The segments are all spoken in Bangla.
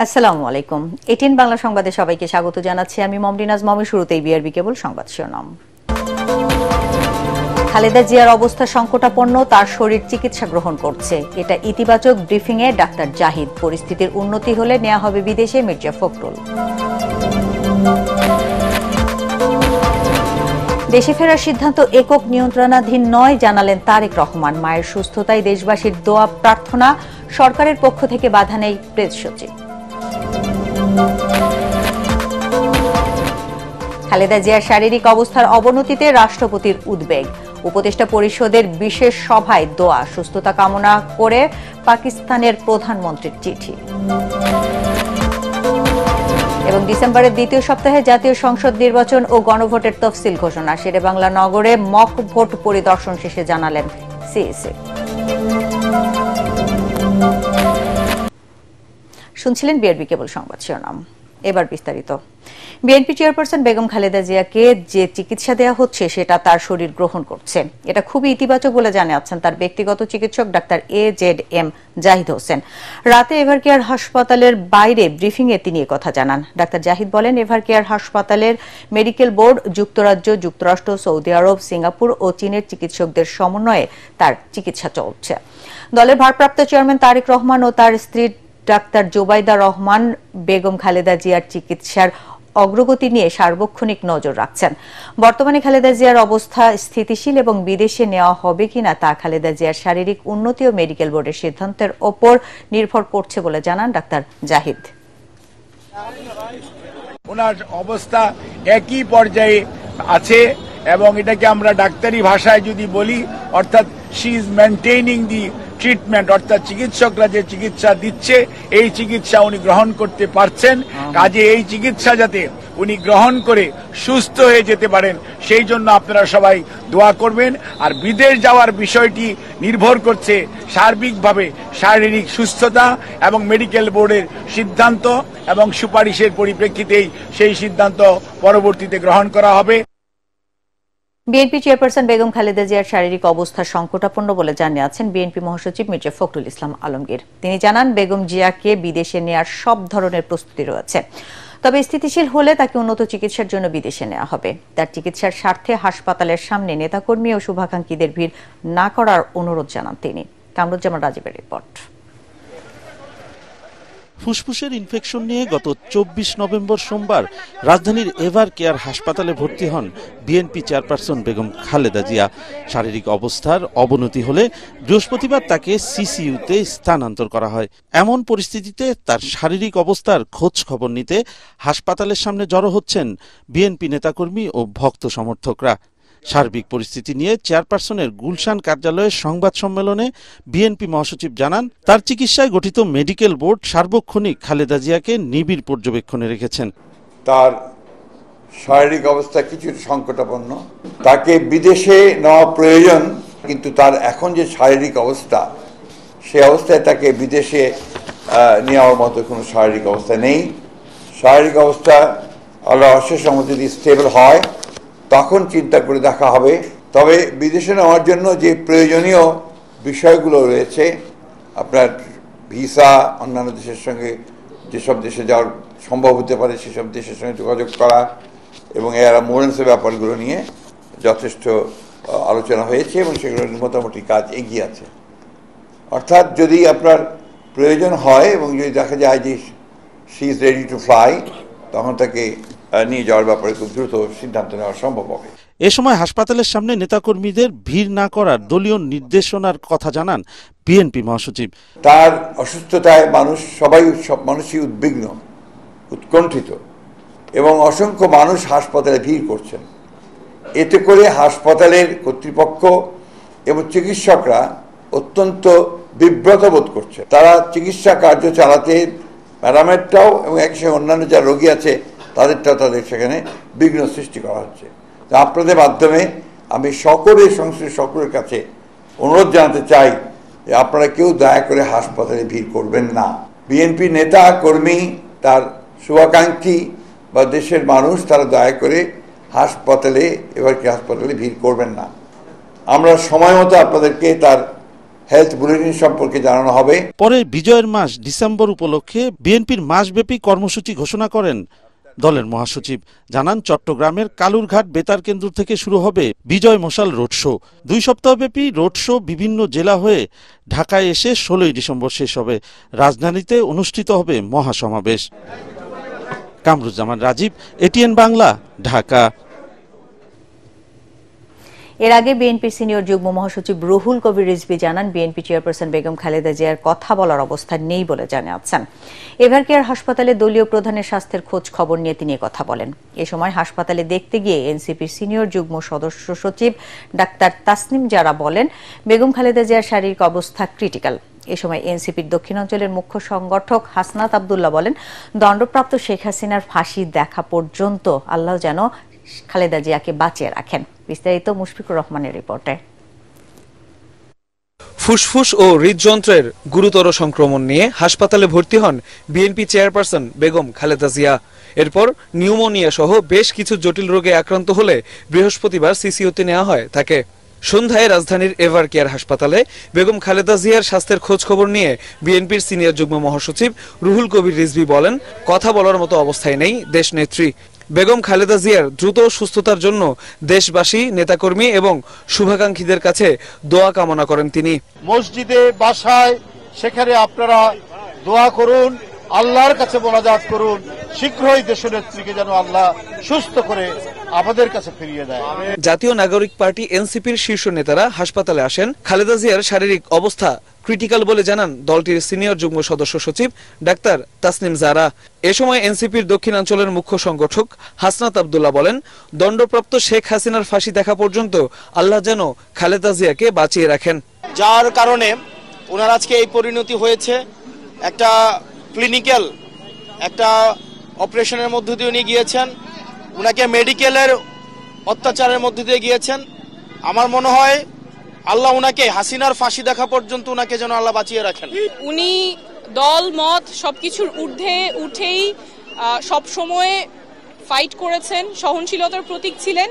আসসালামু আলাইকুম। এটিএন বাংলা সংবাদে সবাইকে স্বাগত জানাচ্ছি আমি মমরিনাজ মমি। শুরুতেই বিআরবি কেবল সংবাদ শিরোনাম। খালেদা জিয়ার অবস্থা সংকটাপন্ন, তার শরীর চিকিৎসা গ্রহণ করছে, এটা ইতিবাচক ব্রিফিংয়ে ডাক্তার জাহিদ। পরিস্থিতির উন্নতি হলে নেওয়া হবে বিদেশে, মির্জা ফখরুল। দেশে ফেরার সিদ্ধান্ত একক নিয়ন্ত্রণাধীন নয়, জানালেন তারেক রহমান। মায়ের সুস্থতায় দেশবাসীর দোয়া প্রার্থনা, সরকারের পক্ষ থেকে বাধা নেই প্রেস সচিব। খালেদা জিয়ার শারীরিক অবস্থার অবনতিতে রাষ্ট্রপতির উদ্বেগ। উপদেষ্টা পরিষদের বিশেষ সভায় দোয়া, সুস্থতা কামনা করে পাকিস্তানের প্রধানমন্ত্রীর চিঠি। এবং ডিসেম্বরের দ্বিতীয় সপ্তাহে জাতীয় সংসদ নির্বাচন ও গণভোটের তফসিল ঘোষণা। শেরেবাংলা নগরে মক ভোট পরিদর্শন শেষে জানালেন সিইসি। শুনছিলেন বিআরবি কেবল সংবাদ শিরোনাম, এবার বিস্তারিত। বিএনপি চেয়ারপারসন বেগম খালেদা জিয়াকে যে চিকিৎসা দেওয়া হচ্ছে সেটা তার শরীর গ্রহণ করছে, এটা খুবই ইতিবাচক বলে জানাচ্ছেন তার ব্যক্তিগত চিকিৎসক ডাক্তার AZM জাহিদ হোসেন। রাতে এভারকেয়ার হাসপাতালের বাইরে ব্রিফিংয়ে তিনি কথা জানান। ডাক্তার জাহিদ বলেন, এভারকেয়ার হাসপাতালের মেডিকেল বোর্ড যুক্তরাজ্য, যুক্তরাষ্ট্র, সৌদি আরব, সিঙ্গাপুর ও চীনের চিকিৎসকদের সমন্বয়ে তার চিকিৎসা চলছে। দলের ভারপ্রাপ্ত চেয়ারম্যান তারেক রহমান ও তার স্ত্রী ডাক্তার জোবাইদা রহমান বেগম খালেদা জিয়ার চিকিৎসার অগ্রগতি নিয়ে সার্বক্ষণিক নজর রাখছেন। বর্তমানে খালেদা জিয়ার অবস্থা স্থিতিশীল এবং বিদেশে নেওয়া হবে কিনা তা খালেদা জিয়ার শারীরিক উন্নতি ও মেডিকেল বোর্ডের সিদ্ধান্তের ওপর নির্ভর করছে বলে জানান ডাক্তার জাহিদ। ওনার অবস্থা একই পর্যায়ে আছে এবং এটাকে আমরা ডাক্তারি ভাষায় যদি বলি, অর্থাৎ she is maintaining the treatment, অর্থাৎ চিকিৎসকরা যে চিকিৎসা দিচ্ছে এই চিকিৎসা উনি গ্রহণ করতে পারছেন। কাজে এই চিকিৎসা যাতে উনি গ্রহণ করে সুস্থ হয়ে যেতে পারেন সেই জন্য আপনারা সবাই দোয়া করবেন। আর বিদেশ যাওয়ার বিষয়টি নির্ভর করছে সার্বিকভাবে শারীরিক সুস্থতা এবং মেডিকেল বোর্ডের সিদ্ধান্ত এবং সুপারিশের পরিপ্রেক্ষিতেই সেই সিদ্ধান্ত পরবর্তীতে গ্রহণ করা হবে। বিএনপি চেয়ারপারসন বেগম খালেদা জিয়ার শারীরিক অবস্থা সংকটাপন্ন বলে জানিয়েছেন বিএনপি মহাসচিব মির্জা ফখরুল ইসলাম আলমগীর। তিনি জানান, বেগম জিয়াকে বিদেশে নেয়ার সব ধরনের প্রস্তুতি রয়েছে, তবে স্থিতিশীল হলে তাকে উন্নত চিকিৎসার জন্য বিদেশে নেওয়া হবে। তার চিকিৎসার স্বার্থে হাসপাতালের সামনে নেতাকর্মী ও শুভাকাঙ্ক্ষীদের ভিড় না করার অনুরোধ জানান তিনি। কামরুজ্জামান রাজীবের রিপোর্ট। ফুসফুসের ইনফেকশন নিয়ে গত 24 নভেম্বর সোমবার রাজধানীর এভারকেয়ার হাসপাতালে ভর্তি হন বিএনপি চেয়ারপারসন বেগম খালেদা জিয়া। শারীরিক অবস্থার অবনতি হলে বৃহস্পতিবার তাকে সিসিইউতে স্থানান্তর করা হয়। এমন পরিস্থিতিতে তার শারীরিক অবস্থার খোঁজ খবর নিতে হাসপাতালের সামনে জড়ো হচ্ছেন বিএনপি নেতাকর্মী ও ভক্ত সমর্থকরা। সার্বিক পরিস্থিতি নিয়ে চেয়ারপারসনের গুলশান কার্যালয়ের সংবাদ সম্মেলনে বিএনপি মহাসচিব জানান, তার চিকিৎসায় গঠিত মেডিকেল বোর্ড সার্বক্ষণিক খালেদা জিয়াকে নিবিড় পর্যবেক্ষণে রেখেছেন। তার শারীরিক অবস্থা কিছু সংকটাপন্ন, তাকে বিদেশে নেওয়া প্রয়োজন, কিন্তু তার এখন যে শারীরিক অবস্থা সে অবস্থায় তাকে বিদেশে নেওয়ার মতো কোনো শারীরিক অবস্থা নেই। শারীরিক অবস্থা আল্লাহর অশেষ রহমতে যদি স্টেবল হয় তখন চিন্তা করে দেখা হবে। তবে বিদেশে নেওয়ার জন্য যে প্রয়োজনীয় বিষয়গুলো রয়েছে, আপনার ভিসা, অন্যান্য দেশের সঙ্গে যেসব দেশে যাওয়ার সম্ভব হতে পারে সেসব দেশের সঙ্গে যোগাযোগ করা এবং এর অ্যাম্বুলেন্সের ব্যাপারগুলো নিয়ে যথেষ্ট আলোচনা হয়েছে এবং সেগুলোর মোটামুটি কাজ এগিয়ে আছে। অর্থাৎ যদি আপনার প্রয়োজন হয় এবং যদি দেখা যায় যে she is ready to fly, তখন তাকে নিয়ে যাওয়ার ব্যাপারে খুব দ্রুত সিদ্ধান্ত নেওয়া সম্ভব হবে। এ সময় হাসপাতালের সামনে নেতাকর্মীদের ভিড় না করার দলীয় নির্দেশনার কথা জানান বিএনপি মহাসচিব। তার অসুস্থতায় সব মানুষই উদ্বিগ্ন, উৎকণ্ঠিত এবং অসংখ্য মানুষ হাসপাতালে ভিড় করছেন। এতে করে হাসপাতালের কর্তৃপক্ষ এবং চিকিৎসকরা অত্যন্ত বিব্রত বোধ করছে। তারা চিকিৎসা কার্য চালাতে ম্যাডামেরটাও এবং একসঙ্গে অন্যান্য যারা রোগী আছে তাদের সেখানে বিঘ্ন সৃষ্টি করা হচ্ছে। আপনাদের মাধ্যমে আমি সকলের কাছে অনুরোধ জানাতে চাই যে আপনারা কেউ দয়া করে হাসপাতালে ভিড় করবেন না। বিএনপি নেতা কর্মী, তার শুভাকাঙ্ক্ষী বা দেশের মানুষ তারা দয়া করে হাসপাতালে ভিড় করবেন না। আমরা সময় মতো আপনাদেরকে তার হেলথ বুলেটিন সম্পর্কে জানানো হবে। পরে বিজয়ের মাস ডিসেম্বর উপলক্ষে বিএনপির মাসব্যাপী কর্মসূচি ঘোষণা করেন দলের মহাসচিব। জানান, চট্টগ্রামের কালুরঘাট বেতার কেন্দ্র থেকে শুরু হবে বিজয় মশাল রোড শো। 2 সপ্তাহব্যাপী রোড শো বিভিন্ন জেলা হয়ে ঢাকায় এসে 16 ডিসেম্বর শেষ হবে। রাজধানীতে অনুষ্ঠিত হবে মহাসমাবেশ। কামরুজ্জামান রাজীব, এটিএন বাংলা, ঢাকা। এর আগে বিএনপির সিনিয়র যুগ্ম মহাসচিব রুহুল কবির রিজভী জানান, বিএনপি চেয়ারপারসন বেগম খালেদা জিয়ার কথা বলার অবস্থা নেই বলে জানাচ্ছেন। এভার কেয়ার হাসপাতালে দলীয় প্রধানের স্বাস্থ্যের খোঁজ খবর নিয়ে তিনি কথা বলেন। এ সময় হাসপাতালে দেখতে গিয়ে এনসিপির সিনিয়র যুগ্ম সদস্য সচিব ডাক্তার তাসনিম জারা বলেন, বেগম খালেদা জিয়ার শারীরিক অবস্থা ক্রিটিক্যাল। এ সময় এনসিপির দক্ষিণাঞ্চলের মুখ্য সংগঠক হাসনাত আব্দুল্লাহ বলেন, দণ্ডপ্রাপ্ত শেখ হাসিনার ফাঁসি দেখা পর্যন্ত আল্লাহ যেন খালেদা জিয়াকে বাঁচিয়ে রাখেন। বিস্তারিত মুশফিকুর রহমানের রিপোর্টে। ফুসফুস ও হৃদযন্ত্রের গুরুতর সংক্রমণ নিয়ে হাসপাতালে ভর্তি হন বিএনপি চেয়ারপারসন বেগম খালেদা জিয়া। এরপর নিউমোনিয়া সহ বেশ কিছু জটিল রোগে আক্রান্ত হলে বৃহস্পতিবার সিসিইউতে নেওয়া হয় তাকে। সন্ধ্যায় রাজধানীর এভার কেয়ার হাসপাতালে বেগম খালেদা জিয়ার স্বাস্থ্যের খোঁজ খবর নিয়ে বিএনপির সিনিয়র যুগ্ম মহাসচিব রুহুল কবির রিজভী বলেন, কথা বলার মতো অবস্থায় নেই দেশনেত্রী। বেগম খালেদা জিয়ার দ্রুত সুস্থতার জন্য দেশবাসী, নেতাকর্মী এবং শুভাকাঙ্ক্ষীদের কাছে দোয়া কামনা করেন তিনি। মসজিদে, বাসায়, সেখানে আপনারা দোয়া করুন, আল্লাহর কাছে মোনাজাত করুন, শীঘ্রই দেশনেত্রীকে যেন আল্লাহ সুস্থ করে আমাদের কাছে ফিরিয়ে দেয়। জাতীয় নাগরিক পার্টি এনসিপির শীর্ষ নেতারা হাসপাতালে আসেন। খালেদা জিয়ার শারীরিক অবস্থা ক্রিটিক্যাল বলে জানান দলটির সিনিয়র যুগ্ম সদস্য সচিব ডাক্তার তাসনিম জারা। এ সময় এনসিপির দক্ষিণাঞ্চলের মুখ্য সংগঠক হাসনাত আব্দুল্লাহ বলেন, দণ্ডপ্রাপ্ত শেখ হাসিনার ফাঁসি দেখা পর্যন্ত আল্লাহ যেন খালেদা জিয়াকে বাঁচিয়ে রাখেন। যার কারণে ওনার আজকে এই পরিণতি হয়েছে। একটা ক্লিনিক্যাল একটা অপারেশনের মধ্য দিয়ে উনি গিয়েছেন, ওনাকে মেডিকেলের অত্যাচারের মধ্য দিয়ে গিয়েছেন। আমার মনে হয় আল্লাহ উনাকে হাসিনার ফাঁসি দেখা পর্যন্ত উনাকে যেন আল্লাহ বাঁচিয়ে রাখেন। উনি দল মত সবকিছুর ঊর্ধ্বে উঠেই সব সময় ফাইট করেছেন, সহনশীলতার প্রতীক ছিলেন।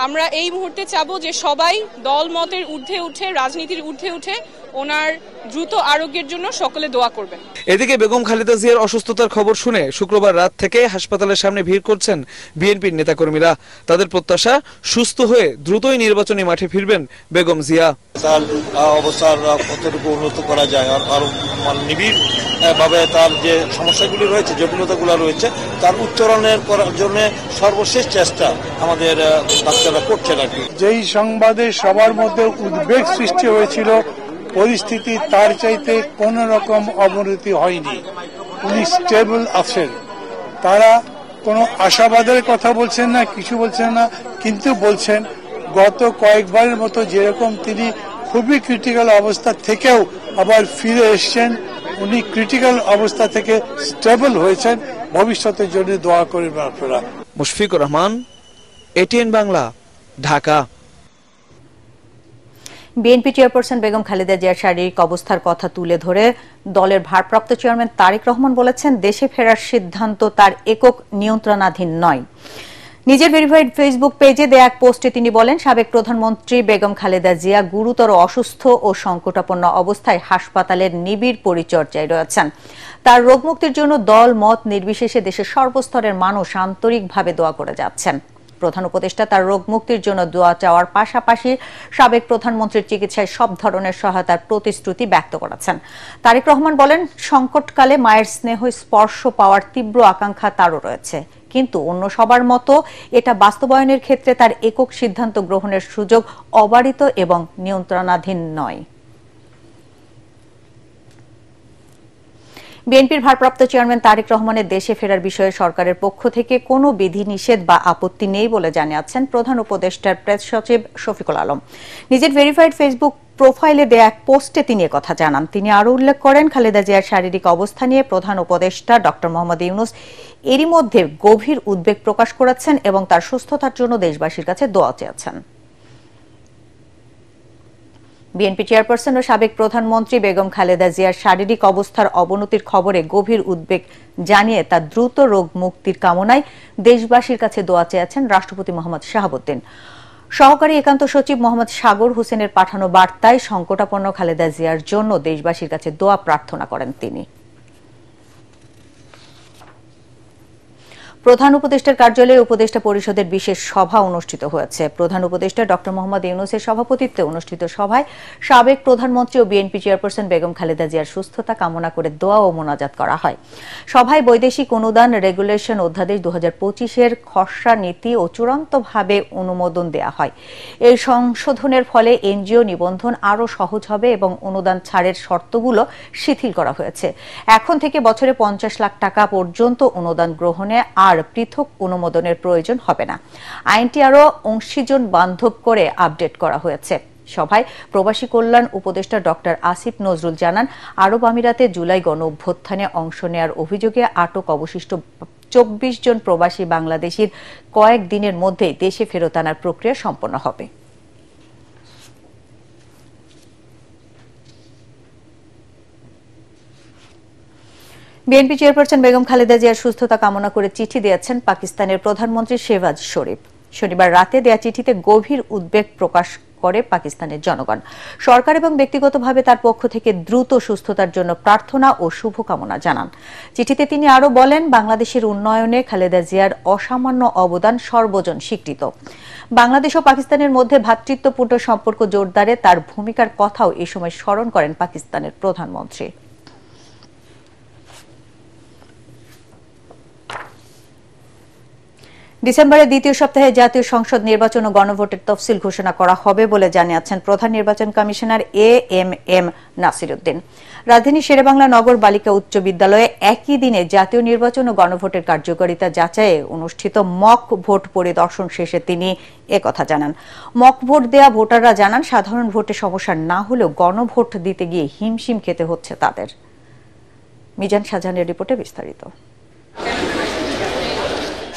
আমরা এই মুহূর্তে চাবো যে সবাই দল মতের ঊর্ধ্বে উঠে, রাজনীতির ঊর্ধ্বে উঠে ওনার দ্রুত আরোগ্যের জন্য সকলে দোয়া করবেন। এদিকে বেগম খালেদা জিয়ার অসুস্থতার খবর শুনে শুক্রবার রাত থেকে হাসপাতালের সামনে ভিড় করছেন বিএনপির নেতাকর্মীরা। তাদের প্রত্যাশা, সুস্থ হয়ে দ্রুতই নির্বাচনী মাঠে ফিরবেন বেগম জিয়া। তার অবস্থার কতটুকু উন্নত করা যায়, আরো নিবিড় ভাবে তার যে সমস্যাগুলি রয়েছে, জটিলতাগুলো রয়েছে, তার উত্তরণের করার জন্য সর্বশেষ চেষ্টা আমাদের ডাক্তাররা করছেন আর কি। যেই সংবাদে সবার মধ্যে উদ্বেগ সৃষ্টি হয়েছিল, পরিস্থিতি তার চাইতে কোন রকম অবনতি হয়নি। উনি স্টেবল আছেন। তারা কোনো আশাবাদের কথা বলছেন না, কিছু বলছেন না, কিন্তু বলছেন গত কয়েকবারের মতো যেরকম তিনি খুবই ক্রিটিক্যাল অবস্থা থেকেও আবার ফিরে এসছেন, উনি ক্রিটিক্যাল অবস্থা থেকে স্টেবল হয়েছেন। ভবিষ্যতের জন্য দোয়া করবেন আপনারা। Mushfiqur Rahman, ATN Bangla, Dhaka. BNP chairperson Begum Khaleda জিয়ার শারীরিক অবস্থার কথা তুলে ধরে দলের ভারপ্রাপ্ত চেয়ারম্যান তারেক রহমান বলেছেন, দেশে ফেরার সিদ্ধান্ত তার একক নিয়ন্ত্রণাধীন নয়। নিজের ভেরিফাইড ফেসবুক পেজে দেয়া এক পোস্টে তিনি বলেন, সাবেক প্রধানমন্ত্রী বেগম খালেদা জিয়া গুরুতর অসুস্থ ও সংকটাপন্ন অবস্থায় হাসপাতালের নিবিড় পরিচর্যায় রয়েছেন। তার রোগমুক্তির জন্য দল মত নির্বিশেষে দেশের সর্বস্তরের মানুষ আন্তরিকভাবে দোয়া করে যাচ্ছেন। প্রধান উপদেষ্টা তার রোগ মুক্তির জন্য দোয়া চাওয়ার পাশাপাশি সাবেক প্রধানমন্ত্রীর চিকিৎসায় সব ধরনের সহায়তার প্রতিশ্রুতি ব্যক্ত করেছেন। তারেক রহমান বলেন, সংকটকালে মায়ের স্নেহ স্পর্শ পাওয়ার তীব্র আকাঙ্ক্ষা তারও রয়েছে, কিন্তু অন্য সবার মতো এটা বাস্তবায়নের ক্ষেত্রে তার একক সিদ্ধান্ত গ্রহণের সুযোগ অবারিত এবং নিয়ন্ত্রণাধীন নয়। বিএনপির ভারপ্রাপ্ত চেয়ারম্যান তারেক রহমানের দেশে ফেরার বিষয়ে সরকারের পক্ষ থেকে কোনো বিধিনিষেধ বা আপত্তি নেই বলে জানিয়েছেন প্রধান উপদেষ্টার প্রেস সচিব শফিকুল আলম। নিজের ভেরিফাইড ফেসবুক প্রোফাইলে দেয়া এক পোস্টে তিনি একথা জানান। তিনি আরও উল্লেখ করেন, খালেদা জিয়ার শারীরিক অবস্থা নিয়ে প্রধান উপদেষ্টা ডক্টর মোহাম্মদ ইউনূস এরই মধ্যে গভীর উদ্বেগ প্রকাশ করেছেন এবং তার সুস্থতার জন্য দেশবাসীর কাছে দোয়া চেয়েছেন। বিএনপি চেয়ারপারসন ও সাবেক প্রধানমন্ত্রী বেগম খালেদা জিয়ার শারীরিক অবস্থার অবনতির খবরে গভীর উদ্বেগ জানিয়ে তার দ্রুত রোগ মুক্তির কামনায় দেশবাসীর কাছে দোয়া চেয়েছেন রাষ্ট্রপতি মোহাম্মদ শাহাবুদ্দিন। সহকারী একান্ত সচিব মোহাম্মদ সাগর হোসেনের পাঠানো বার্তায় সংকটাপন্ন খালেদা জিয়ার জন্য দেশবাসীর কাছে দোয়া প্রার্থনা করেন তিনি। প্রধান উপদেষ্টার কার্যালয়ে উপদেষ্টা পরিষদের বিশেষ সভা অনুষ্ঠিত হয়েছে। প্রধান উপদেষ্টা ডক্টর মোহাম্মদ ইউনূসের সভাপতিত্বে অনুষ্ঠিত সভায় সাবেক প্রধানমন্ত্রী ও বিএনপি চেয়ারপারসন বেগম খালেদা জিয়ার সুস্থতা কামনা করে দোয়া ও মোনাজাত করা হয়। সভায় বৈদেশিক অনুদান রেগুলেশন অধ্যাদেশ 2025-এর খসড়া নীতি ও চূড়ান্তভাবে অনুমোদন দেয়া হয়। এই সংশোধনের ফলে এনজিও নিবন্ধন আরও সহজ হবে এবং অনুদান ছাড়ের শর্তগুলো শিথিল করা হয়েছে। এখন থেকে বছরে 50 লাখ টাকা পর্যন্ত অনুদান গ্রহণে আর পৃথক অনুমোদনের প্রয়োজন হবে না। আইনটি আরও অংশীজন বান্ধব করে আপডেট করা হয়েছে। সভায় প্রবাসী কল্যাণ উপদেষ্টা ডক্টর আসিফ নজরুল জানান, আরব আমিরাতে জুলাই গণ অভ্যুত্থানে অংশ নেয়ার অভিযোগে আটক অবশিষ্ট 24 জন প্রবাসী বাংলাদেশির কয়েক দিনের মধ্যেই দেশে ফেরত আনার প্রক্রিয়া সম্পন্ন হবে। বিএনপি চেয়ারপারসন বেগম খালেদা জিয়ার সুস্থতা কামনা করে চিঠি দিয়েছেন পাকিস্তানের প্রধানমন্ত্রী শেহবাজ শরীফ। শনিবার রাতে দেয়া চিঠিতে গভীর উদ্বেগ প্রকাশ করে পাকিস্তানের জনগণ। সরকার এবং ব্যক্তিগতভাবে তার পক্ষ থেকে দ্রুত সুস্থতার জন্য প্রার্থনা ও শুভকামনা জানান। চিঠিতে তিনি আরও বলেন, বাংলাদেশের উন্নয়নে খালেদা জিয়ার অসামান্য অবদান সর্বজন স্বীকৃত। বাংলাদেশ ও পাকিস্তানের মধ্যে ভ্রাতৃত্বপূর্ণ সম্পর্ক জোরদারে তার ভূমিকার কথাও এই সময় স্মরণ করেন পাকিস্তানের প্রধানমন্ত্রী। ডিসেম্বরের দ্বিতীয় সপ্তাহে জাতীয় সংসদ নির্বাচন ও গণভোটের তফসিল ঘোষণা করা হবে বলে জানিয়েছেন প্রধান নির্বাচন কমিশনার এএমএম নাসিরউদ্দিন। রাজধানীর শেরেবাংলা নগর বালিকা উচ্চ বিদ্যালয়ে একই দিনে জাতীয় নির্বাচন ও গণভোটের কার্যকারিতা যাচাইয়ে অনুষ্ঠিত মক ভোট পরিদর্শন শেষে তিনি একথা জানান। মক ভোট দেয়া ভোটাররা জানান, সাধারণ ভোটে সমস্যা না হলেও গণভোট দিতে গিয়ে হিমশিম খেতে হচ্ছে তাদের। মিজান শাহজাহানের রিপোর্টে বিস্তারিত।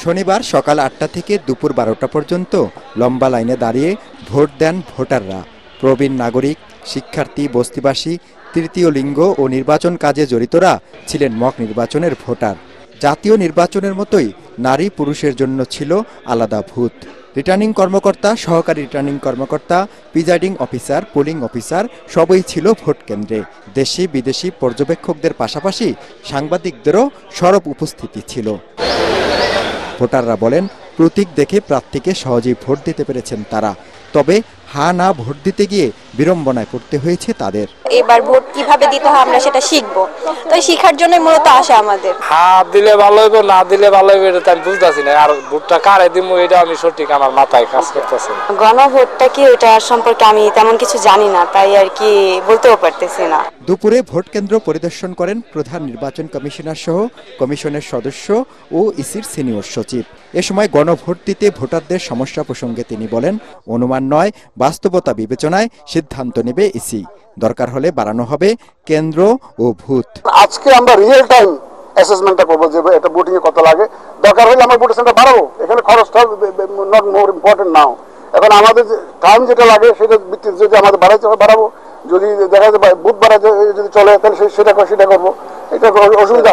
শনিবার সকাল 8টা থেকে দুপুর 12টা পর্যন্ত লম্বা লাইনে দাঁড়িয়ে ভোট দেন ভোটাররা। প্রবীণ নাগরিক, শিক্ষার্থী, বস্তিবাসী, তৃতীয় লিঙ্গ ও নির্বাচন কাজে জড়িতরা ছিলেন মক নির্বাচনের ভোটার। জাতীয় নির্বাচনের মতোই নারী পুরুষের জন্য ছিল আলাদা বুথ। রিটার্নিং কর্মকর্তা, সহকারী রিটার্নিং কর্মকর্তা, প্রিজাইডিং অফিসার, পোলিং অফিসার সবই ছিল ভোট কেন্দ্রে। দেশি বিদেশি পর্যবেক্ষকদের পাশাপাশি সাংবাদিকদেরও সরব উপস্থিতি ছিল। ভোটাররা বলেন, প্রতীক দেখে প্রার্থীকে সহজেই ভোট দিতে পেরেছেন তারা। তবে হা না ভোট দিতে গিয়ে বিড়ম্বনায় পড়তে হয়েছে তাদের। এবার ভোট কিভাবে দিতে হয় আমরা সেটা শিখবো, তো শিখার জন্য মূলত আসে আমাদের। হা দিলে ভালো হইব, না দিলে ভালো হইব এটা আমি বুঝতেছি না। আর ভোটটা কারে দিব এটা আমি সঠিক আমার মাথায় কাজ করতেছে না। গণভোটটা কি ওটা সম্পর্কে আমি তেমন কিছু জানি না, তাই আর কি বলতেও পারতেছি না। দুপুরে ভোট কেন্দ্র পরিদর্শন করেন প্রধান নির্বাচন কমিশনার সহ কমিশনের সদস্য ও ইসির সিনিয়র সচিব। এ সময় গণভোট দিতে ভোটারদের সমস্যা প্রসঙ্গে তিনি বলেন, অনুমান নয়, বাস্তবতা বিবেচনায় সিদ্ধান্ত নেবে ইসি। দরকার হলে বাড়ানো হবে কেন্দ্র ও বুথ। আজকে আমরা রিয়েল টাইম অ্যাসেসমেন্টটা করবো যে এটা ভোটিং এ কত লাগে। দরকার হলে আমরা ভোটের সেন্টার বাড়াবো, এখানে খরচটা নট মোর ইম্পর্টেন্ট নাও। এখন আমাদের টাইম যেটা লাগে সেটা ভিত্তিতে যদি আমাদের বাড়াইতে হয় বাড়াবো, যদি দেখা যায় বুথ বাড়াইতে যদি চলে তাহলে সেটা করবো। এটা অসুবিধা,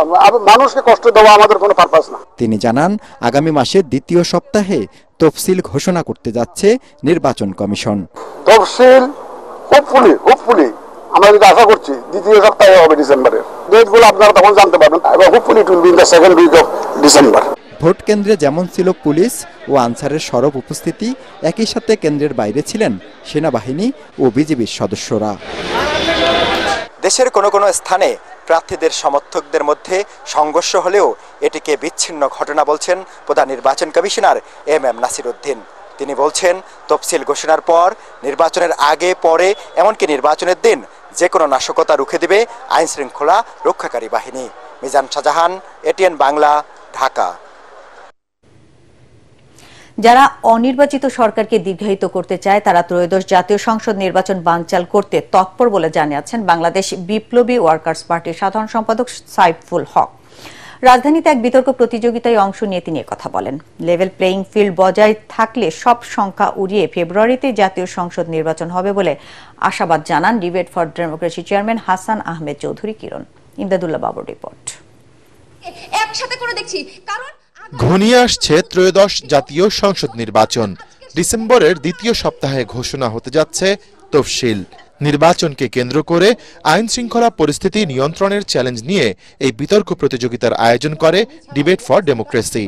মানুষকে কষ্ট দেওয়া আমাদের কোনো পারপাস না। তিনি জানান, আগামী মাসের দ্বিতীয় সপ্তাহে তফসিল ঘোষণা করতে যাচ্ছে নির্বাচন কমিশন। তফসিল হোপফুলি আমরা যদি আশা করছি দ্বিতীয় সপ্তাহে হবে ডিসেম্বরের। ডেটগুলো আপনারা তখন জানতে পারবেন, এবং hopefully it will be in the second week of December. Vote কেন্দ্রে যেমন ছিল পুলিশ ও আনসারের সরব উপস্থিতি, একই সাথে কেন্দ্রের বাইরে ছিলেন সেনাবাহিনী ও বিজিবির সদস্যরা। দেশের কোনো কোনো স্থানে প্রার্থীদের সমর্থকদের মধ্যে সংঘর্ষ হলেও এটিকে বিচ্ছিন্ন ঘটনা বলছেন প্রধান নির্বাচন কমিশনার এএমএম নাসিরউদ্দিন। তিনি বলছেন, তফসিল ঘোষণার পর নির্বাচনের আগে পরে এমনকি নির্বাচনের দিন যে কোনো নাশকতা রুখে দিবে আইন শৃঙ্খলা রক্ষাকারী বাহিনী। মিজান শাহজাহান, এটিএন বাংলা, ঢাকা। যারা অনির্বাচিত সরকারকে দীর্ঘায়িত করতে চায় তারা ত্রয়োদশ জাতীয় সংসদ নির্বাচন বানচাল করতে তৎপর বলে জানিয়েছেন বাংলাদেশ বিপ্লবী ওয়ার্কার্স পার্টির সাধারণ সম্পাদক সাইফুল হক। রাজধানীতে এক বিতর্ক প্রতিযোগিতায় অংশ নিয়ে তিনি কথা বলেন। লেভেল প্লেইং ফিল্ড বজায় থাকলে সব সংখ্যা উড়িয়ে ফেব্রুয়ারিতে জাতীয় সংসদ নির্বাচন হবে বলে আশাবাদ জানান debate for democracy chairman Hasan Ahmed Chowdhury Kiron. Imdadullah বাবুর রিপোর্ট। একসাথে করে দেখছি, কারণ ঘনিয়ে আসছে ত্রয়োদশ জাতীয় সংসদ নির্বাচন। ডিসেম্বরের দ্বিতীয় সপ্তাহে ঘোষণা হতে যাচ্ছে তফসিল। নির্বাচনকে কেন্দ্র করে আইন শৃঙ্খলা পরিস্থিতি নিয়ন্ত্রণের চ্যালেঞ্জ নিয়ে এই বিতর্ক প্রতিযোগিতার আয়োজন করে ডিবেট ফর ডেমোক্রেসি।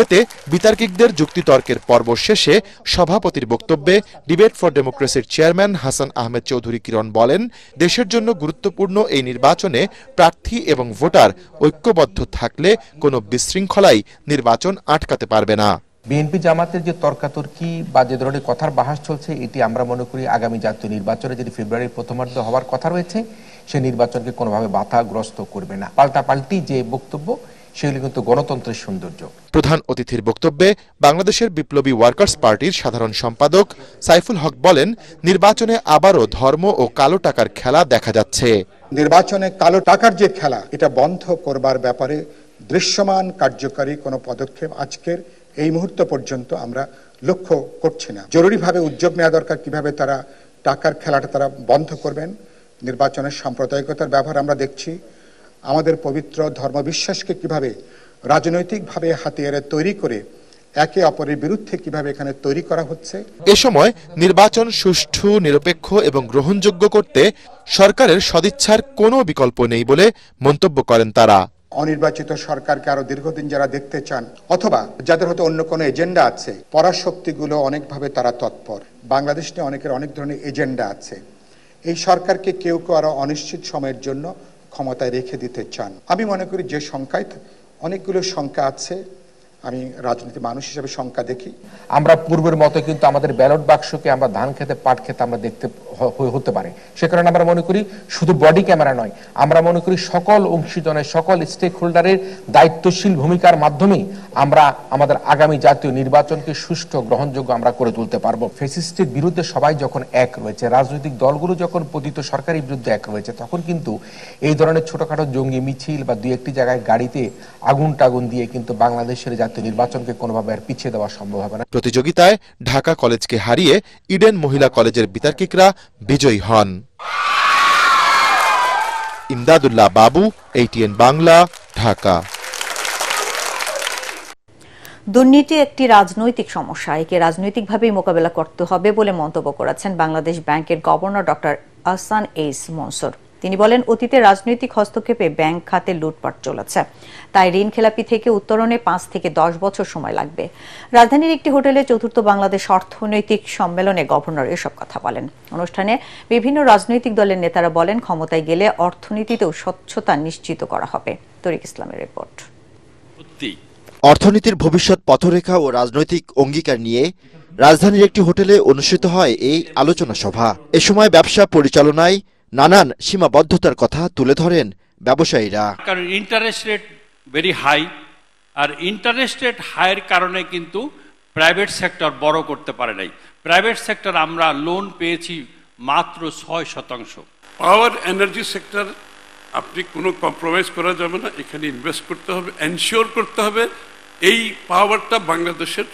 এতে বিতার্কিকদের যুক্তিতর্কের পর্ব শেষে সভাপতির বক্তব্যে ডিবেট ফর ডেমোক্রেসির চেয়ারম্যান হাসান আহমেদ চৌধুরী কিরণ বলেন, দেশের জন্য গুরুত্বপূর্ণ এই নির্বাচনে প্রার্থী এবং ভোটার ঐক্যবদ্ধ থাকলে কোনো বিশৃঙ্খলাই নির্বাচন আটকাতে পারবে না। বিএনপি জামাতের যে তর্কাতর্কি বা যে ধরনের কথার বাহাস চলছে, এটি আমরা মনে করি আগামী জাতীয় নির্বাচনে যেটি ফেব্রুয়ারির প্রথমার্ধে হওয়ার কথা রয়েছে, সে নির্বাচনকে কোনোভাবে বাধাগ্রস্ত করবে না। পাল্টাপাল্টি যে বক্তব্য, সেগুলি কিন্তু গণতন্ত্রের সৌন্দর্য। প্রধান অতিথির বক্তব্যে বাংলাদেশের বিপ্লবী ওয়ার্কার্স পার্টির সাধারণ সম্পাদক সাইফুল হক বলেন, নির্বাচনে আবারও ধর্ম ও কালো টাকার খেলা দেখা যাচ্ছে। নির্বাচনে কালো টাকার যে খেলা, এটা বন্ধ করবার ব্যাপারে দৃশ্যমান কার্যকরী কোনো পদক্ষেপ আজকের এই মুহূর্ত পর্যন্ত আমরা লক্ষ্য করছি না। জরুরিভাবে উদ্যোগ নেওয়া দরকার, কিভাবে তারা টাকার খেলাটা তারা বন্ধ করবেন। নির্বাচনের সাম্প্রদায়িকতার ব্যবহার আমরা দেখছি। আমাদের পবিত্র ধর্মবিশ্বাসকে কিভাবে রাজনৈতিকভাবে হাতিয়ারে তৈরি করে একে অপরের বিরুদ্ধে কিভাবে এখানে তৈরি করা হচ্ছে। এ সময় নির্বাচন সুষ্ঠু, নিরপেক্ষ এবং গ্রহণযোগ্য করতে সরকারের সদিচ্ছার কোনো বিকল্প নেই বলে মন্তব্য করেন তারা। অনির্বাচিত সরকারকে আরো দীর্ঘদিন যারা দেখতে চান, অথবা যাদের হয়তো অন্য কোনো এজেন্ডা আছে, পরাশক্তিগুলো অনেকভাবে তারা তৎপর। বাংলাদেশ নিয়ে অনেকের অনেক ধরনের এজেন্ডা আছে। এই সরকারকে কেউ কেউ আরো অনিশ্চিত সময়ের জন্য ক্ষমতায় রেখে দিতে চান। আমি মনে করি যে সংখ্যায় অনেকগুলো সংখ্যা আছে, আমি রাজনীতি মানুষ হিসেবে সংখ্যা দেখি। আমরা পূর্বের মতো কিন্তু আমাদের ব্যালট বাক্সকে আমরা ধান খেতে পাট খেতে আমরা দেখতে হতে পারে। সে কারণে আমরা মনে করি শুধু বডি ক্যামেরা নয়, আমরা মনে করি সকল অংশীজনের, সকল স্টেক হোল্ডারের দায়িত্বশীল ভূমিকার মাধ্যমেই আমরা আমাদের আগামী জাতীয় নির্বাচনকে সুষ্ঠু, গ্রহণযোগ্য আমরা করে তুলতে পারবো। ফ্যাসিস্টের বিরুদ্ধে সবাই যখন এক রয়েছে, রাজনৈতিক দলগুলো যখন পতিত সরকারের বিরুদ্ধে এক রয়েছে, তখন কিন্তু এই ধরনের ছোটখাটো জঙ্গি মিছিল বা দুই একটি জায়গায় গাড়িতে আগুন টাগুন দিয়ে কিন্তু বাংলাদেশের জাতীয় নির্বাচনকে কোনোভাবে আর পিছিয়ে দেওয়া সম্ভব হবে না। প্রতিযোগিতায় ঢাকা কলেজকে হারিয়ে ইডেন মহিলা কলেজের বিতার্কিকরা বিজয়ী হন। ইমদাদুল্লাহ বাবু, ATN বাংলা, ঢাকা। দুর্নীতি একটি রাজনৈতিক সমস্যা, একে রাজনৈতিকভাবেই মোকাবেলা করতে হবে বলে মন্তব্য করেছেন বাংলাদেশ ব্যাংকের গভর্নর ডক্টর আহসান এইস মনসুর। তিনি বলেন, অতীতে রাজনৈতিক হস্তক্ষেপে ব্যাংক খাতে লুটপাট চলেছে, তাই ঋণ খেলাপি থেকে উত্তরণে 5 থেকে 10 বছর সময় লাগবে। রাজধানীর একটি হোটেলে চতুর্থ বাংলাদেশ অর্থনৈতিক সম্মেলনে গভর্নর এসব কথা বলেন। অনুষ্ঠানে বিভিন্ন রাজনৈতিক দলের নেতারা বলেন, ক্ষমতায় গেলে অর্থনীতিতেও স্বচ্ছতা নিশ্চিত করা হবে। তরিক ইসলামের রিপোর্ট। অর্থনীতির ভবিষ্যৎ পথরেখা ও রাজনৈতিক অঙ্গীকার নিয়ে রাজধানীর একটি হোটেলে অনুষ্ঠিত হয় এই আলোচনা সভা। এ সময় ব্যবসা পরিচালনায় নানান সীমাবদ্ধতার কথা তুলে ধরেন ব্যবসায়ীরা। কারণ ইন্টারেস্ট রেট ভেরি হাই, আর ইন্টারেস্ট রেট হাইয়ের কারণে কিন্তু প্রাইভেট সেক্টর বড় করতে পারে নাই। প্রাইভেট সেক্টর আমরা লোন পেয়েছি মাত্র 6%। পাওয়ার এনার্জি সেক্টর আপনি কোনো কম্প্রোমাইজ করা যাবে না, এখানে ইনভেস্ট করতে হবে, এনশিওর করতে হবে এই পাওয়ারটা বাংলাদেশের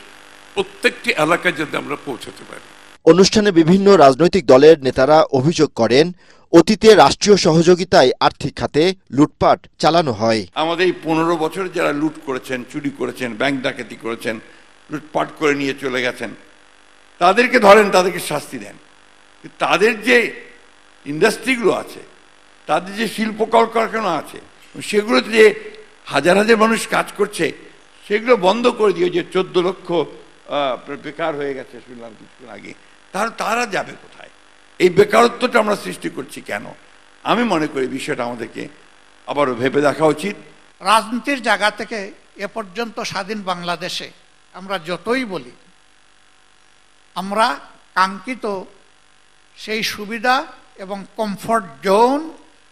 প্রত্যেকটি এলাকায় যাতে আমরা পৌঁছাতে পারি। অনুষ্ঠানে বিভিন্ন রাজনৈতিক দলের নেতারা অভিযোগ করেন, অতীতে রাষ্ট্রীয় সহযোগিতায় আর্থিক খাতে লুটপাট চালানো হয়। আমাদের এই 15 বছর যারা লুট করেছেন, চুরি করেছেন, ব্যাংক ডাকাতি করেছেন, লুটপাট করে নিয়ে চলে গেছেন, তাদেরকে ধরেন, তাদেরকে শাস্তি দেন। তাদের যে ইন্ডাস্ট্রিগুলো আছে, তাদের যে শিল্প কলকারখানা আছে, সেগুলোতে যে হাজার হাজার মানুষ কাজ করছে, সেগুলো বন্ধ করে দিয়ে যে 14 লক্ষ বেকার হয়ে গেছে শুনলাম কিছুক্ষণ আগে, তারা যাবে কোথায়? এই বেকারত্বটা আমরা সৃষ্টি করছি কেন? আমি মনে করি বিষয়টা আমাদেরকে আবারও ভেবে দেখা উচিত। রাজনীতির জায়গা থেকে এ পর্যন্ত স্বাধীন বাংলাদেশে আমরা যতই বলি, আমরা কাঙ্ক্ষিত সেই সুবিধা এবং কমফর্ট জোন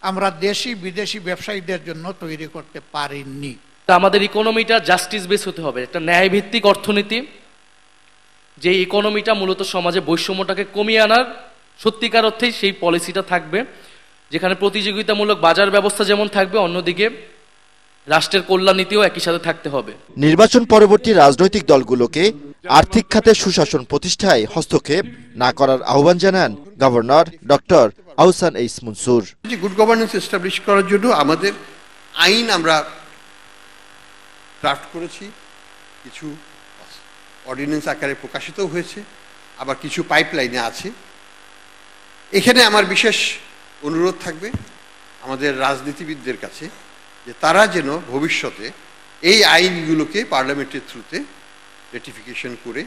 আমরা দেশি বিদেশি ব্যবসায়ীদের জন্য তৈরি করতে পারিনি। আমাদের ইকোনমিটা জাস্টিস বেস হতে হবে, একটা ন্যায়ভিত্তিক অর্থনীতি, যে ইকোনমিটা মূলত সমাজে বৈষম্যটাকে কমিয়ে আনার সত্যিকার অর্থেই সেই পলিসিটা থাকবে, যেখানে প্রতিযোগিতামূলক বাজার ব্যবস্থা যেমন থাকবে, অন্যদিকে রাষ্ট্রের কল্যাণ নীতিও একই সাথে থাকতে হবে। নির্বাচন পরবর্তী রাজনৈতিক দলগুলোকে আর্থিক খাতে সুশাসন প্রতিষ্ঠায় হস্তক্ষেপ না করার আহ্বান জানান গভর্নর ডক্টর আহসান এইস মনসুর। গুড গভর্নেন্স এস্টাবলিশ করার জন্য আমাদের আইন আমরা ড্রাফট করেছি, কিছু অর্ডিন্যান্স আকারে প্রকাশিত হয়েছে, আবার কিছু পাইপলাইনে আছে। এখানে আমার বিশেষ অনুরোধ থাকবে আমাদের রাজনীতিবিদদের কাছে যে তারা যেন ভবিষ্যতে এই আইনগুলোকে পার্লামেন্টের থ্রুতে রেটিফিকেশন করে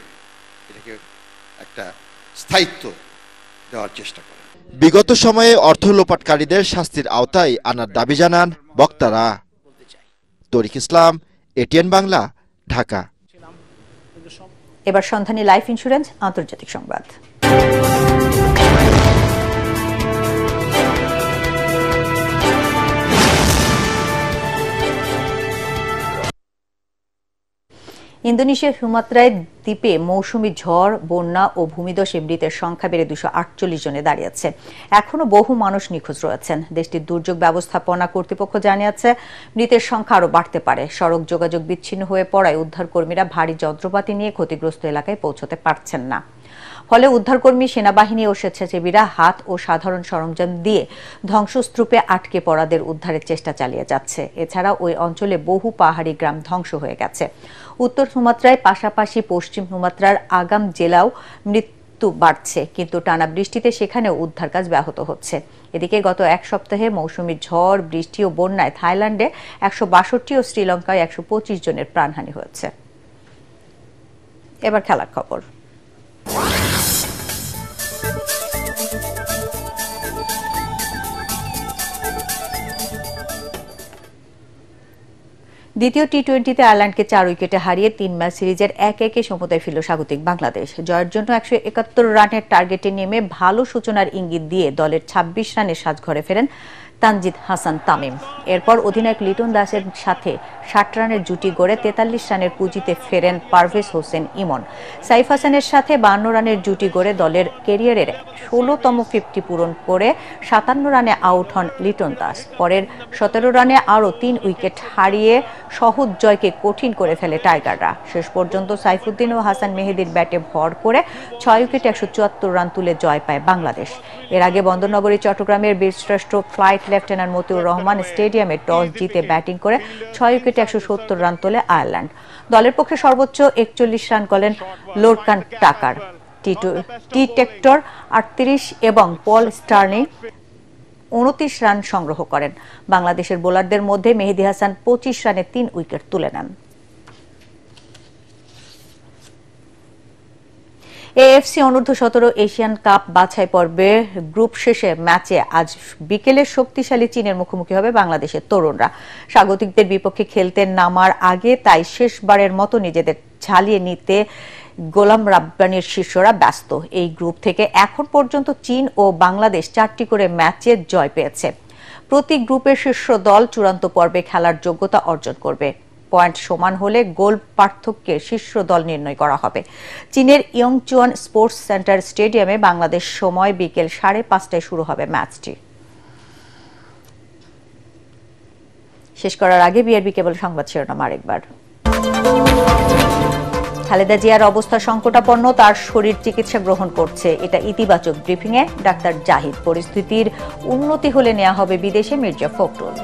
এটাকে একটা স্থায়িত্ব দেওয়ার চেষ্টা করে। বিগত সময়ে অর্থ লোপাটকারীদের শাস্তির আওতায় আনার দাবি জানান বক্তারা। তরিক ইসলাম, এটিএন বাংলা, ঢাকা। এবার সন্ধানী লাইফ ইন্স্যুরেন্স আন্তর্জাতিক সংবাদ। ইন্দোনেশিয়ার সুমাত্রায় দ্বীপে মৌসুমী ঝড়, বন্যা ও ভূমিধসে মৃতের সংখ্যা বেড়ে 248 জনে দাঁড়িয়েছে। এখনো বহু মানুষ নিখোঁজ রয়েছেন। দেশটির দুর্যোগ ব্যবস্থাপনা কর্তৃপক্ষ জানিয়েছে মৃতের সংখ্যা আরও বাড়তে পারে। সড়ক যোগাযোগ বিচ্ছিন্ন হয়ে পড়ায় উদ্ধারকর্মীরা ভারী যন্ত্রপাতি নিয়ে ক্ষতিগ্রস্ত এলাকায় পৌঁছতে পারছেন না। ফলে উদ্ধারকর্মী, সেনাবাহিনী ও স্বেচ্ছাসেবীরা হাত ও সাধারণ সরঞ্জাম দিয়ে ধ্বংসস্তূপে আটকে পড়াদের উদ্ধারের চেষ্টা চালিয়ে যাচ্ছে। এছাড়া ওই অঞ্চলে বহু পাহাড়ি গ্রাম ধ্বংস হয়ে গেছে। উত্তর সুমাত্রায় পাশাপাশি পশ্চিম সুমাত্রার আগাম জেলাও মৃত্যু বাড়ছে, কিন্তু টানা বৃষ্টিতে সেখানেও উদ্ধার কাজ ব্যাহত হচ্ছে। এদিকে গত এক সপ্তাহে মৌসুমী ঝড়, বৃষ্টি ও বন্যায় থাইল্যান্ডে 162 ও শ্রীলঙ্কায় 125 জনের প্রাণহানি হয়েছে। এবার খেলার খবর। দ্বিতীয় টি-20তে আয়ারল্যান্ডকে 4 উইকেটে হারিয়ে 3 ম্যাচ সিরিজের 1-1 সমতায় ফিরল স্বাগতিক বাংলাদেশ। জয়ের জন্য 171 রানের টার্গেটে নেমে ভালো সূচনার ইঙ্গিত দিয়ে দলের 26 রানের সাজঘরে ফেরেন তানজিদ হাসান তামিম। এরপর অধিনায়ক লিটন দাসের সাথে 60 রানের জুটি গড়ে 43 রানের পুঁজিতে ফেরেন পারভেজ হোসেন ইমন। সাইফ হাসানের সাথে 52 রানের জুটি গড়ে দলের ক্যারিয়ারের 16তম 50 পূরণ করে 57 রানে আউট হন লিটন দাস। পরের 17 রানে আরও 3 উইকেট হারিয়ে সহজ জয়কে কঠিন করে ফেলে টাইগাররা। শেষ পর্যন্ত সাইফুদ্দিন ও হাসান মেহেদীর ব্যাটে ভর করে 6 উইকেটে 174 রান তুলে জয় পায় বাংলাদেশ। এর আগে বন্দরনগরী চট্টগ্রামের বীরশ্রেষ্ঠ ফ্লাইট লেফটেন্যান্ট মতিউর রহমান স্টেডিয়ামে টস জিতে ব্যাটিং করে 6 উইকেটে 170 রান তোলে আয়ারল্যান্ড। দলের পক্ষে সর্বোচ্চ 41 রান করেন লোরকান টাকার, টি টেক্টর 38 এবং পল স্টার্নি 29 রান সংগ্রহ করেন। বাংলাদেশের বোলারদের মধ্যে মেহেদী হাসান 25 রানে 3 উইকেট তুলে নেন। এএফসি অনূর্ধ্ব-17 এশিয়ান কাপ বাছাই পর্বে গ্রুপ শেষে ম্যাচে আজ বিকেলে শক্তিশালী চীনের মুখোমুখি হবে বাংলাদেশের তরুণরা। স্বাগতিকদের বিপক্ষে খেলতে নামার আগে তাই শেষবারের মতো নিজেদের ঝালিয়ে নিতে গোলাম রাব্বানির শিষ্যরা ব্যস্ত। এই গ্রুপ থেকে এখন পর্যন্ত চীন ও বাংলাদেশ 4টি করে ম্যাচে জয় পেয়েছে। প্রতি গ্রুপের শীর্ষ দল চূড়ান্ত পর্বে খেলার যোগ্যতা অর্জন করবে। পয়েন্ট সমান হলে গোল পার্থক্যে শীর্ষ দল নির্ণয় করা হবে। চীনের ইয়ংচুয়ান স্পোর্টস সেন্টার স্টেডিয়ামে বাংলাদেশ সময় বিকেল 5:30টায় শুরু হবে ম্যাচটি। শেষ করার আগে বিআরবি কেবল সংবাদ শিরোনাম আরেকবার। খালেদা জিয়ার অবস্থা সংকটাপন্ন, তার শরীর চিকিৎসা গ্রহণ করছে, এটা ইতিবাচক। ব্রিফিংয়ে ডাক্তার জাহিদ। পরিস্থিতির উন্নতি হলে নেওয়া হবে বিদেশে মির্জা ফখরুল।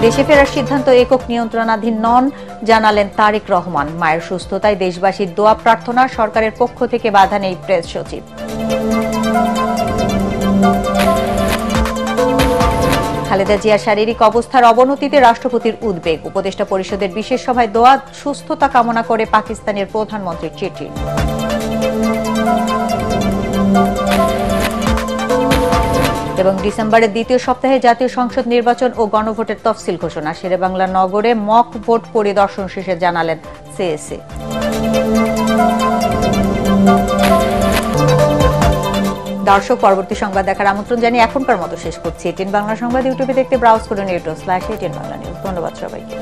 দেশে ফেরার সিদ্ধান্ত একক নিয়ন্ত্রণাধীন নন, জানালেন তারেক রহমান। মায়ের সুস্থতায় দেশবাসীর দোয়া প্রার্থনা, সরকারের পক্ষ থেকে বাধা নেই প্রেস সচিব। খালেদা জিয়ার শারীরিক অবস্থার অবনতিতে রাষ্ট্রপতির উদ্বেগ। উপদেষ্টা পরিষদের বিশেষ সভায় দোয়া, সুস্থতা কামনা করে পাকিস্তানের প্রধানমন্ত্রীর চিঠি। এবং ডিসেম্বরের দ্বিতীয় সপ্তাহে জাতীয় সংসদ নির্বাচন ও গণভোটের তফসিল ঘোষণা। শেরেবাংলা নগরে মক ভোট পরিদর্শন শেষে জানালেন সিএসি। দর্শক, পরবর্তী সংবাদ দেখার আমন্ত্রণ জানিয়ে এখনকার মতো শেষ করছি। এটিএন বাংলা সংবাদ ইউটিউবে দেখতে ব্রাউজ করুন youtube/ATN Bangla News। ধন্যবাদ সবাইকে।